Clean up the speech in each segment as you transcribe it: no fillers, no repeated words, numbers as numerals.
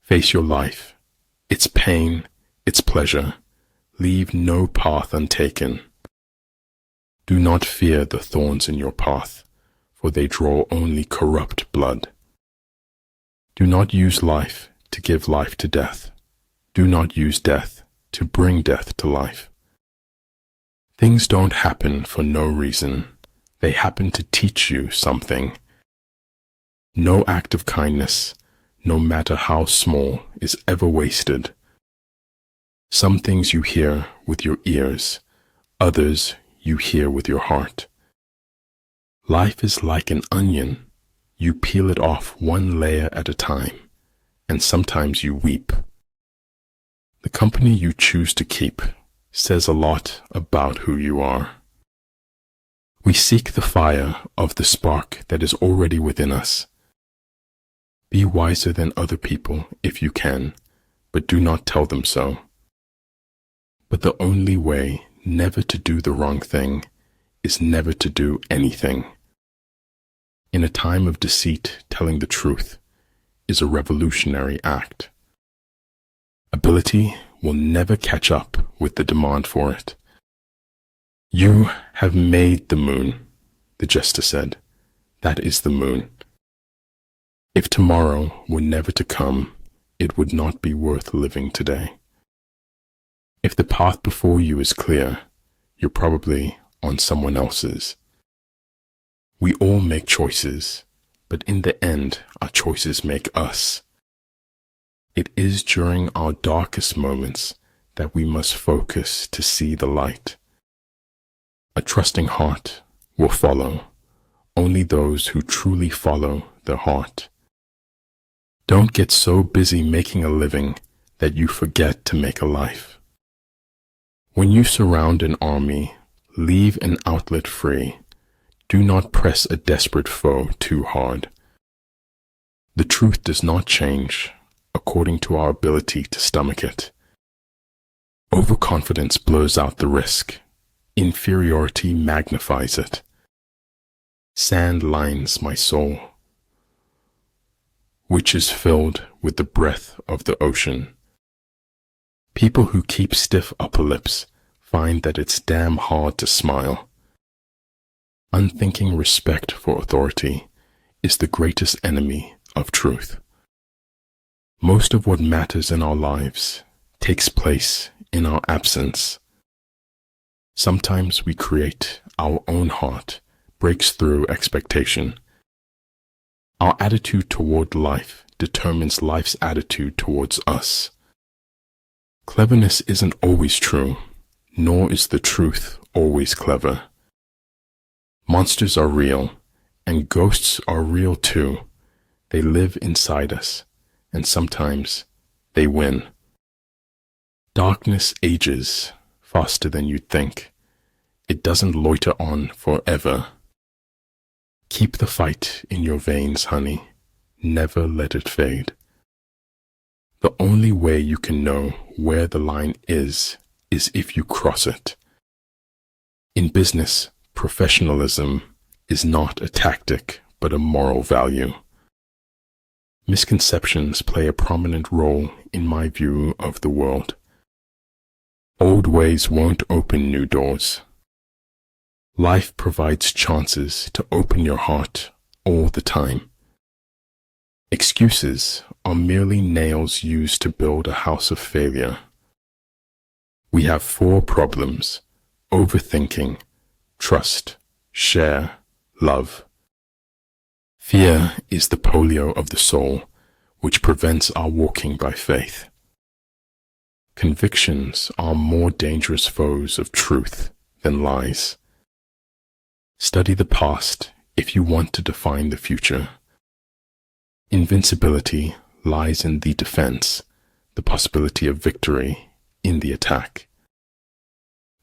Face your life, its pain, its pleasure. Leave no path untaken. Do not fear the thorns in your path, for they draw only corrupt blood. Do not use life to give life to death. Do not use death to bring death to life. Things don't happen for no reason. They happen to teach you something. No act of kindness, no matter how small, is ever wasted. Some things you hear with your ears, others you hear with your heart. Life is like an onion. You peel it off one layer at a time, and sometimes you weep. The company you choose to keep says a lot about who you are. We seek the fire of the spark that is already within us. Be wiser than other people if you can, but do not tell them so. But the only way never to do the wrong thing is never to do anything. In a time of deceit, telling the truth is a revolutionary act. Ability will never catch up with the demand for it. You have made the moon, the jester said. That is the moon. If tomorrow were never to come, it would not be worth living today. If the path before you is clear, you're probably on someone else's. We all make choices, but in the end, our choices make us. It is during our darkest moments that we must focus to see the light. A trusting heart will follow only those who truly follow their heart. Don't get so busy making a living that you forget to make a life. When you surround an army, leave an outlet free. Do not press a desperate foe too hard. The truth does not change according to our ability to stomach it. Overconfidence blows out the risk. Inferiority magnifies it. Sand lines my soul, which is filled with the breath of the ocean. People who keep stiff upper lips find that it's damn hard to smile. Unthinking respect for authority is the greatest enemy of truth. Most of what matters in our lives takes place in our absence. Sometimes we create our own heart, breaks through expectation. Our attitude toward life determines life's attitude towards us. Cleverness isn't always true, nor is the truth always clever. Monsters are real, and ghosts are real too. They live inside us, and sometimes they win. Darkness ages faster than you'd think. It doesn't loiter on forever. Keep the fight in your veins, honey. Never let it fade. The only way you can know where the line is if you cross it. In business, professionalism is not a tactic, but a moral value. Misconceptions play a prominent role in my view of the world. Old ways won't open new doors. Life provides chances to open your heart all the time. Excuses are merely nails used to build a house of failure. We have 4 problems: overthinking, trust, share, love. Fear is the polio of the soul, which prevents our walking by faith. Convictions are more dangerous foes of truth than lies. Study the past if you want to define the future. Invincibility lies in the defense, the possibility of victory in the attack.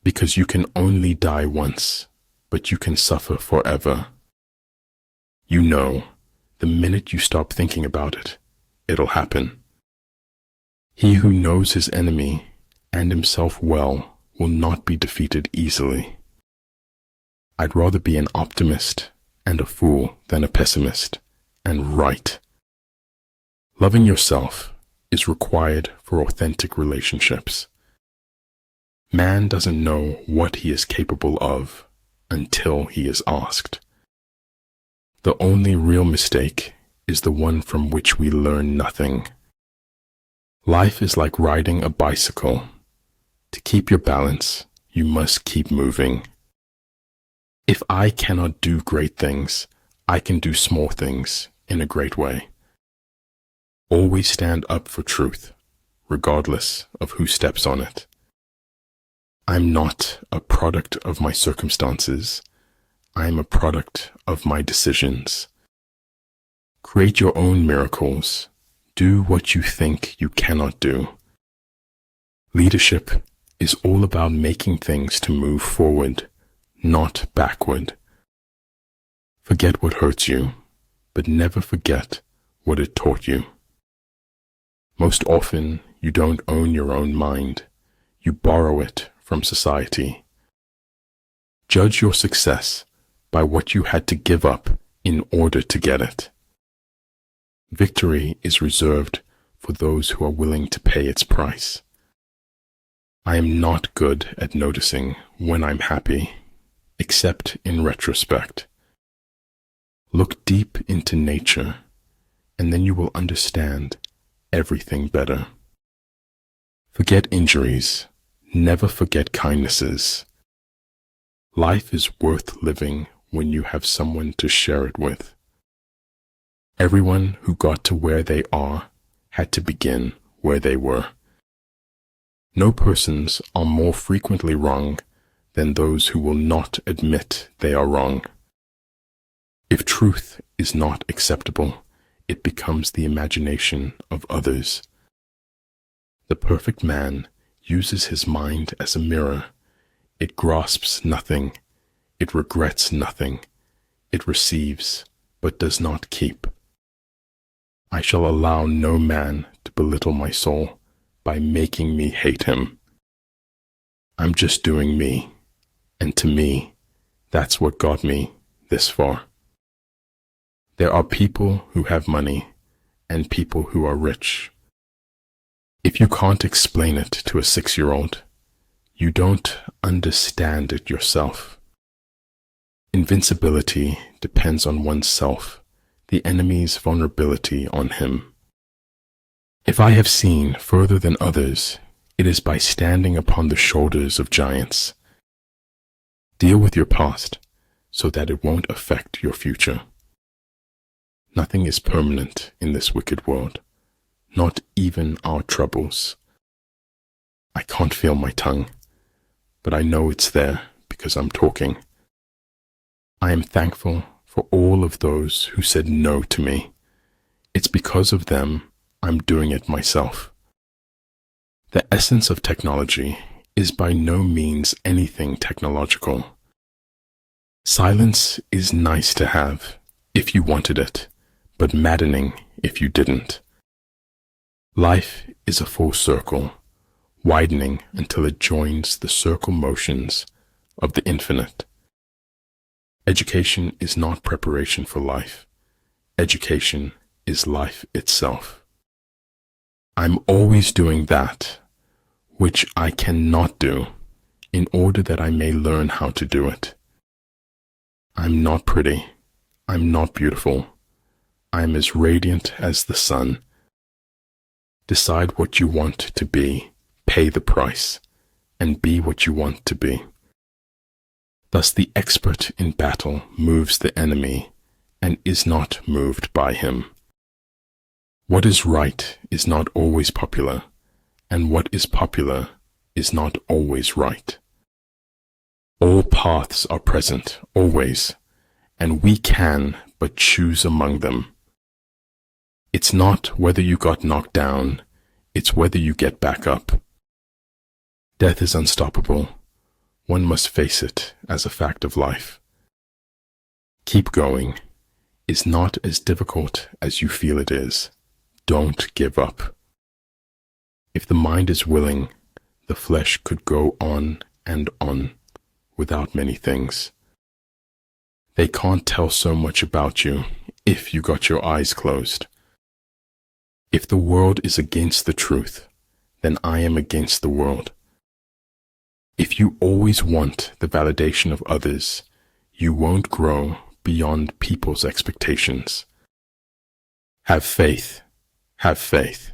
Because you can only die once, but you can suffer forever. You know, the minute you stop thinking about it, it'll happen. He who knows his enemy and himself well will not be defeated easily. I'd rather be an optimist and a fool than a pessimist and right. Loving yourself is required for authentic relationships. Man doesn't know what he is capable of until he is asked. The only real mistake is the one from which we learn nothing. Life is like riding a bicycle. To keep your balance, you must keep moving. If I cannot do great things, I can do small things in a great way. Always stand up for truth, regardless of who steps on it. I'm not a product of my circumstances. I am a product of my decisions. Create your own miracles. Do what you think you cannot do. Leadership is all about making things to move forward, not backward. Forget what hurts you, but never forget what it taught you. Most often, you don't own your own mind. You borrow it from society. Judge your success by what you had to give up in order to get it. Victory is reserved for those who are willing to pay its price. I am not good at noticing when I'm happy, except in retrospect. Look deep into nature, and then you will understand everything better. Forget injuries. Never forget kindnesses. Life is worth living when you have someone to share it with. Everyone who got to where they are had to begin where they were. No persons are more frequently wrong than those who will not admit they are wrong. If truth is not acceptable, it becomes the imagination of others. The perfect man uses his mind as a mirror. It grasps nothing. It regrets nothing. It receives, but does not keep. I shall allow no man to belittle my soul by making me hate him. I'm just doing me, and to me, that's what got me this far. There are people who have money and people who are rich. If you can't explain it to a 6-year-old, you don't understand it yourself. Invincibility depends on oneself, the enemy's vulnerability on him. If I have seen further than others, it is by standing upon the shoulders of giants. Deal with your past so that it won't affect your future. Nothing is permanent in this wicked world, not even our troubles. I can't feel my tongue, but I know it's there because I'm talking. I am thankful for all of those who said no to me. It's because of them I'm doing it myself. The essence of technology is by no means anything technological. Silence is nice to have if you wanted it, but maddening if you didn't. Life is a full circle, widening until it joins the circle motions of the infinite. Education is not preparation for life. Education is life itself. I'm always doing that which I cannot do in order that I may learn how to do it. I'm not pretty. I'm not beautiful. I'm as radiant as the sun. Decide what you want to be, pay the price, and be what you want to be. Thus the expert in battle moves the enemy and is not moved by him. What is right is not always popular, and what is popular is not always right. All paths are present, always, and we can but choose among them. It's not whether you got knocked down, it's whether you get back up. Death is unstoppable. One must face it as a fact of life. Keep going is not as difficult as you feel it is. Don't give up. If the mind is willing, the flesh could go on and on without many things. They can't tell so much about you if you got your eyes closed. If the world is against the truth, then I am against the world. If you always want the validation of others, you won't grow beyond people's expectations. Have faith. Have faith.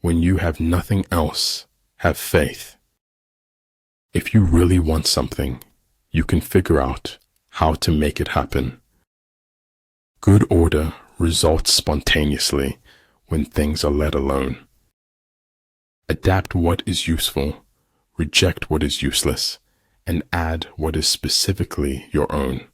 When you have nothing else, have faith. If you really want something, you can figure out how to make it happen. Good order results spontaneously when things are let alone. Adapt what is useful, reject what is useless, and add what is specifically your own.